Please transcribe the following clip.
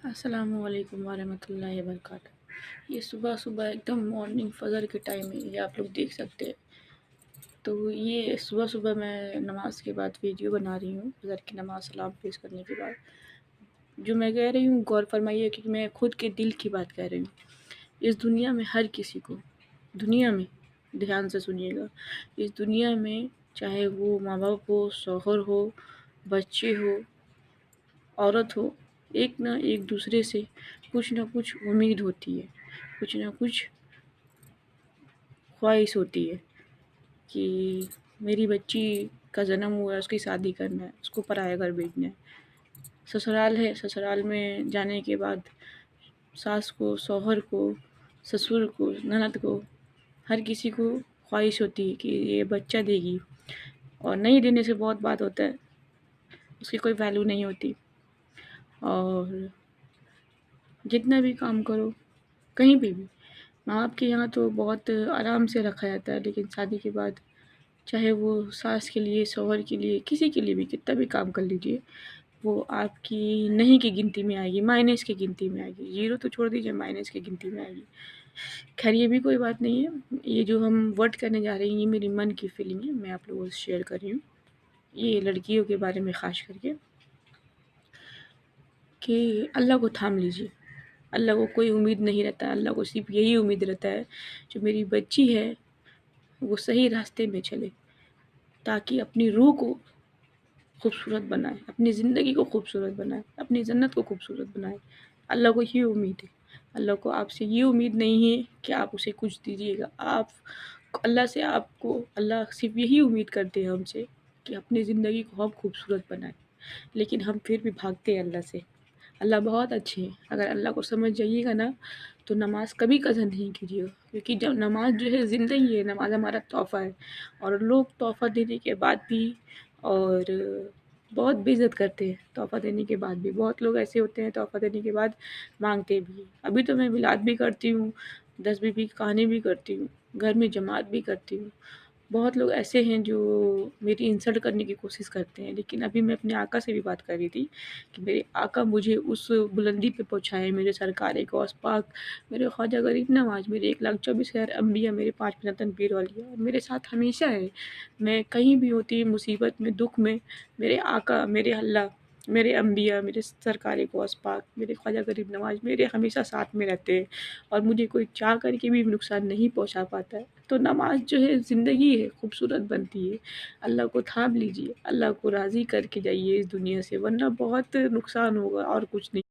السلام علیکم ورحمۃ اللہ وبرکاتہ۔ یہ صبح صبح ایک دم مارننگ فجر کے ٹائم ہے، یہ آپ لوگ دیکھ سکتے ہیں۔ تو یہ صبح صبح میں نماز کے بعد ویڈیو بنا رہی ہوں، فجر کی نماز سلام پیش کرنے کے بعد۔ جو میں کہہ رہی ہوں غور فرمائیے کہ میں خود کے دل کی بات کہہ رہی ہوں۔ اس دنیا میں ہر کسی کو، دنیا میں دھیان سے سنیے گا، اس دنیا میں چاہے وہ ماں باپ ہو، شوہر ہو، بچے ہو، عورت ہو، ایک نہ ایک دوسرے سے کچھ نہ کچھ امید ہوتی ہے، کچھ نہ کچھ خواہش ہوتی ہے کہ میری بچی کا جنم ہوا ہے، اس کی شادی کرنا ہے، اس کو پرایا گھر بھیجنا ہے۔ سسرال ہے، سسرال میں جانے کے بعد ساس کو، شوہر کو، سسر کو، نند کو، ہر کسی کو خواہش ہوتی ہے کہ یہ بچہ دے گی، اور نہیں دینے سے بہت بات ہوتا ہے، اس کی کوئی ویلیو نہیں ہوتی۔ اور جتنا بھی کام کرو کہیں پہ بھی، ماں باپ کے یہاں تو بہت آرام سے رکھا جاتا ہے، لیکن شادی کے بعد چاہے وہ ساس کے لیے، شوہر کے لیے، کسی کے لیے بھی کتنا بھی کام کر لیجیے، وہ آپ کی نہیں کی گنتی میں آئے گی، مائنس کی گنتی میں آئے گی۔ زیرو تو چھوڑ دیجیے، مائنس کی گنتی میں آئے گی۔ خیر یہ بھی کوئی بات نہیں ہے، یہ جو ہم ورڈ کرنے جا رہے ہیں یہ میری من کی فیلنگ ہے، میں آپ لوگوں سے شیئر کر رہی ہوں، یہ لڑکیوں کے بارے میں خاص کر کے، کہ اللہ کو تھام لیجیے۔ اللہ کو کوئی امید نہیں رہتا ہے، اللہ کو صرف یہی امید رہتا ہے جو میری بچی ہے وہ صحیح راستے میں چلے، تاکہ اپنی روح کو خوبصورت بنائے، اپنی زندگی کو خوبصورت بنائے، اپنی جنت کو خوبصورت بنائے۔ اللہ کو یہ امید ہے، اللہ کو آپ سے یہ امید نہیں ہے کہ آپ اسے کچھ دیجیے گا، اللہ سے آپ کو اللہ صرف یہی امید کرتے ہیں ہم سے کہ اپنی زندگی کو ہم خوبصورت بنائیں، لیکن ہم پھر بھی بھاگتے ہیں اللہ سے۔ اللہ بہت اچھے ہیں، اگر اللہ کو سمجھ جائیے گا نا تو نماز کبھی قضا نہیں کیجیے گا، کیونکہ جب نماز جو ہے زندگی ہے، نماز ہمارا تحفہ ہے، اور لوگ تحفہ دینے کے بعد بھی اور بہت بے عزت کرتے ہیں، تحفہ دینے کے بعد بھی بہت لوگ ایسے ہوتے ہیں تحفہ دینے کے بعد مانگتے بھی ہیں۔ ابھی تو میں میلاد بھی کرتی ہوں، 10 بیوی کی کہانی بھی کرتی ہوں، گھر میں جماعت بھی کرتی ہوں۔ بہت لوگ ایسے ہیں جو میری انسلٹ کرنے کی کوشش کرتے ہیں، لیکن ابھی میں اپنے آقا سے بھی بات کر رہی تھی کہ میرے آقا مجھے اس بلندی پہ پہنچائے، میرے سرکار غوث پاک، میرے خواجہ غریب نواز، میرے 1,24,000 انبیاء، میرے 5 پنجتن پیر اولیاء میرے ساتھ ہمیشہ ہے۔ میں کہیں بھی ہوتی مصیبت میں، دکھ میں، میرے آقا، میرے اللہ، میرے انبیاء، میرے سرکار غوث پاک، میرے خواجہ غریب نواز میرے ہمیشہ ساتھ میں رہتے ہیں، اور مجھے کوئی چاہ کر کے بھی نقصان نہیں پہنچا پاتا ہے۔ تو نماز جو ہے زندگی ہے، خوبصورت بنتی ہے۔ اللہ کو تھام لیجیے، اللہ کو راضی کر کے جائیے اس دنیا سے، ورنہ بہت نقصان ہوگا اور کچھ نہیں۔